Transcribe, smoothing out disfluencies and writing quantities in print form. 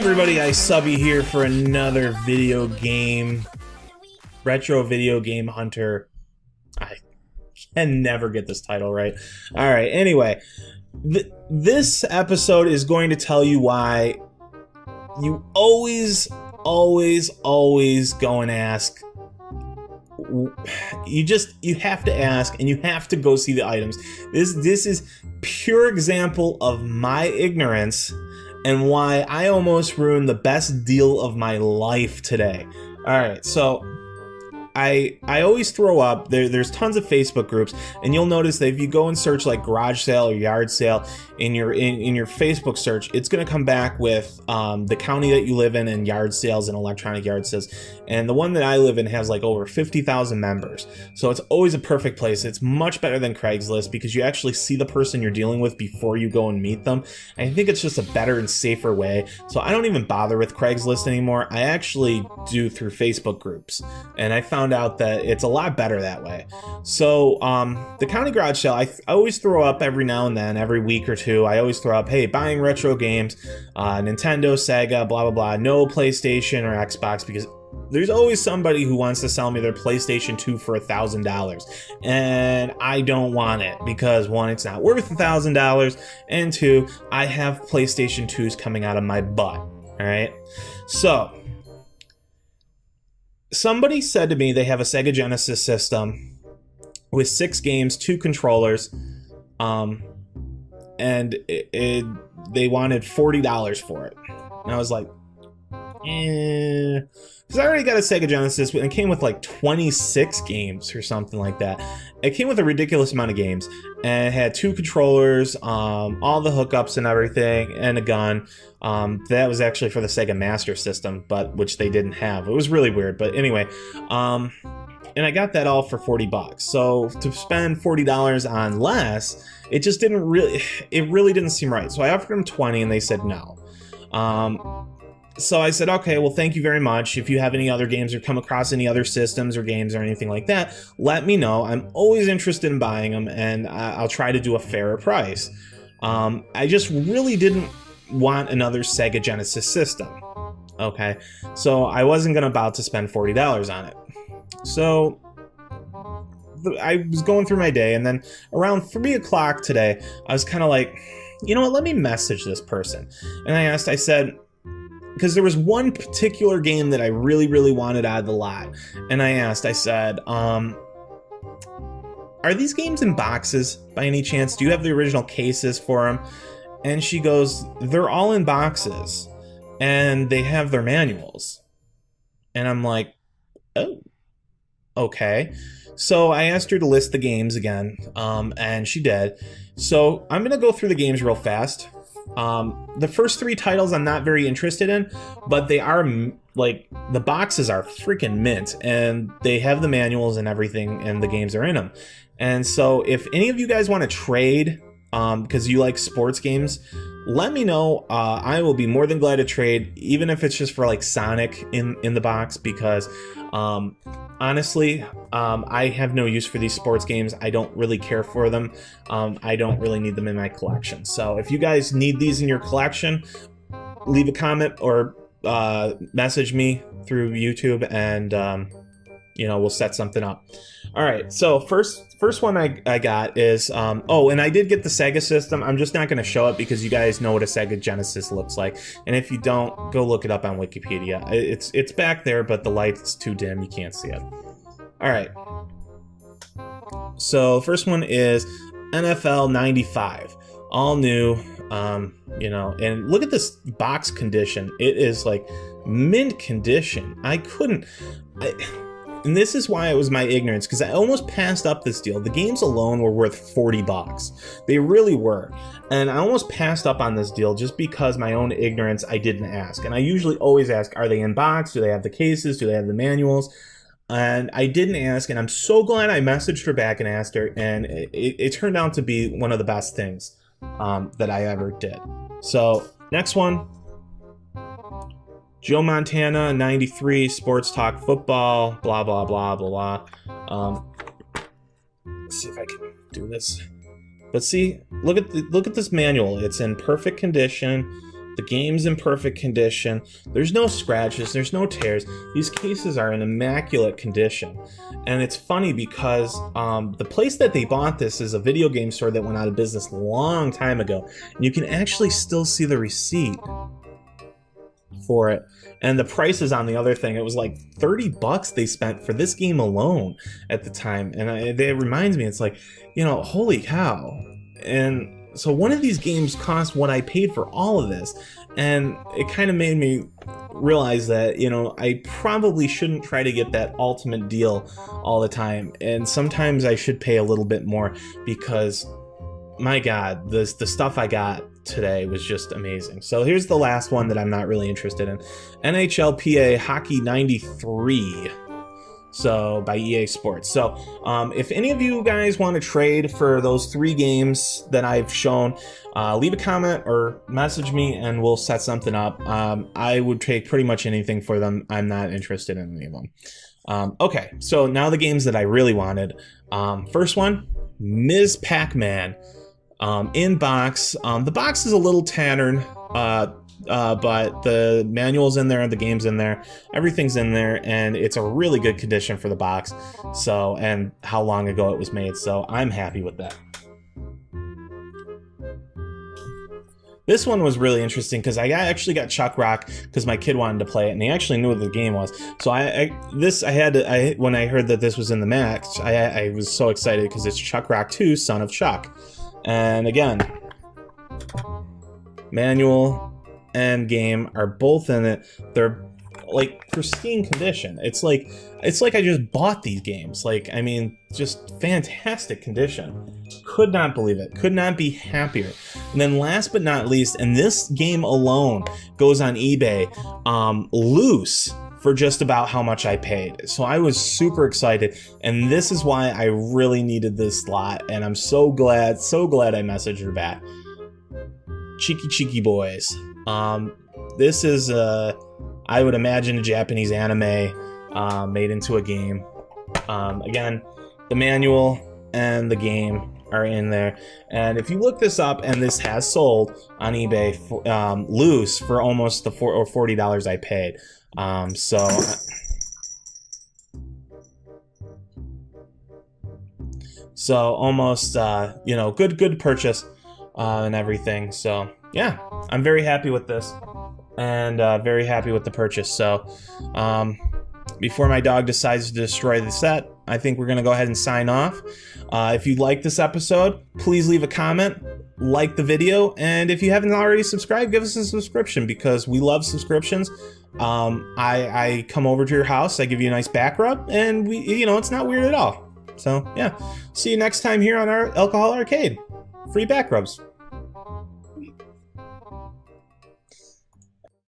everybody, Subby here for another retro video game hunter. I can never get this title right. Alright, anyway, this episode is going to tell you why you always go and ask. You have to ask, and you have to go see the items. This is pure example of my ignorance and why I almost ruined the best deal of my life today. Alright, so I always throw up, there's tons of Facebook groups, and you'll notice that if you go and search like garage sale or yard sale in your Facebook search, it's going to come back with the county that you live in and yard sales and electronic yard sales. And the one that I live in has like over 50,000 members. So it's always a perfect place. It's much better than Craigslist because you actually see the person you're dealing with before you go and meet them. I think it's just a better and safer way. So I don't even bother with Craigslist anymore. I actually do through Facebook groups. And I found out that it's a lot better that way. So the county garage sale, I always throw up every now and then, every week or two. I always throw up, hey, buying retro games, Nintendo, Sega, blah, blah, blah, no PlayStation or Xbox, because there's always somebody who wants to sell me their PlayStation 2 for $1,000, and I don't want it because one, it's not worth $1,000, and two, I have PlayStation 2s coming out of my butt. All right, so somebody said to me they have a Sega Genesis system with 6 games, 2 controllers, and they wanted $40 for it. And I was like, because I already got a Sega Genesis, and it came with like 26 games or something like that. It came with a ridiculous amount of games, and it had 2 controllers, all the hookups and everything, and a gun. That was actually for the Sega Master System, but which they didn't have. It was really weird, but anyway, and I got that all for $40. So to spend $40 on less, it just didn't really, it really didn't seem right. So I offered them 20, and they said no. So I said, okay, well, thank you very much. If you have any other games or come across any other systems or games or anything like that, let me know. I'm always interested in buying them, and I'll try to do a fairer price. I just really didn't want another Sega Genesis system. Okay, so I wasn't about to spend $40 on it. So I was going through my day, and then around 3 o'clock today, I was kind of like, you know what, let me message this person. And I said, because there was one particular game that I really wanted out of the lot. And I said, are these games in boxes by any chance? Do you have the original cases for them? And she goes, they're all in boxes, and they have their manuals. And I'm like, oh, okay. So I asked her to list the games again, and she did. So I'm gonna go through the games real fast. The first 3 titles I'm not very interested in, but they are, like, the boxes are freaking mint, and they have the manuals and everything, and the games are in them. And so if any of you guys want to trade, because you like sports games, let me know. I will be more than glad to trade, even if it's just for like Sonic in the box, because honestly, I have no use for these sports games. I don't really care for them. I don't really need them in my collection. So if you guys need these in your collection, leave a comment or message me through YouTube, and we'll set something up. All right, so first one I got is oh, and I did get the Sega system. I'm just not going to show it because you guys know what a Sega Genesis looks like, and if you don't, go look it up on Wikipedia. It's back there, but the light's too dim, you can't see it. All right, so first one is NFL 95, all new. And look at this box condition. It is like mint condition. And this is why it was my ignorance, because I almost passed up this deal. The games alone were worth $40. They really were. And I almost passed up on this deal just because my own ignorance, I didn't ask. And I usually always ask, are they in box? Do they have the cases? Do they have the manuals? And I didn't ask, and I'm so glad I messaged her back and asked her, and it turned out to be one of the best things that I ever did. So, next one. Joe Montana, 93, sports talk football, blah, blah, blah, blah, blah. Let's see if I can do this. But see, look at this manual. It's in perfect condition. The game's in perfect condition. There's no scratches, there's no tears. These cases are in immaculate condition. And it's funny because the place that they bought this is a video game store that went out of business a long time ago. And you can actually still see the receipt for it. And the prices on the other thing, it was like 30 bucks they spent for this game alone at the time. And it reminds me, it's like, you know, holy cow. And so one of these games cost what I paid for all of this. And it kind of made me realize that, you know, I probably shouldn't try to get that ultimate deal all the time. And sometimes I should pay a little bit more because, my God, the stuff I got today was just amazing. So here's the last one that I'm not really interested in. NHLPA Hockey 93. So by EA Sports. So if any of you guys want to trade for those 3 games that I've shown, leave a comment or message me and we'll set something up. I would take pretty much anything for them. I'm not interested in any of them. Okay, so now the games that I really wanted. First one, Ms. Pac-Man. In box. The box is a little tattered, but the manual's in there, the game's in there, everything's in there, and it's a really good condition for the box. So, and how long ago it was made, so I'm happy with that. This one was really interesting because I actually got Chuck Rock because my kid wanted to play it, and he actually knew what the game was. So when I heard that this was in the match, I was so excited because it's Chuck Rock 2, Son of Chuck. And again, manual and game are both in it. They're like pristine condition. It's like I just bought these games. Like, I mean, just fantastic condition. Could not believe it. Could not be happier. And then last but not least, and this game alone goes on eBay loose for just about how much I paid. So I was super excited, and this is why I really needed this lot, and I'm so glad I messaged her back. Cheeky Boys. This is, I would imagine, a Japanese anime made into a game. Again, the manual and the game are in there, and if you look this up, and this has sold on eBay loose for almost the $40 I paid. So almost, you know, good purchase and everything. So yeah, I'm very happy with this, and very happy with the purchase. So before my dog decides to destroy the set, I think we're gonna go ahead and sign off. If you like this episode, please leave a comment, like the video, and if you haven't already subscribed, give us a subscription because we love subscriptions. I come over to your house, I give you a nice back rub, and it's not weird at all. So yeah, see you next time here on our Alcohol Arcade. Free back rubs.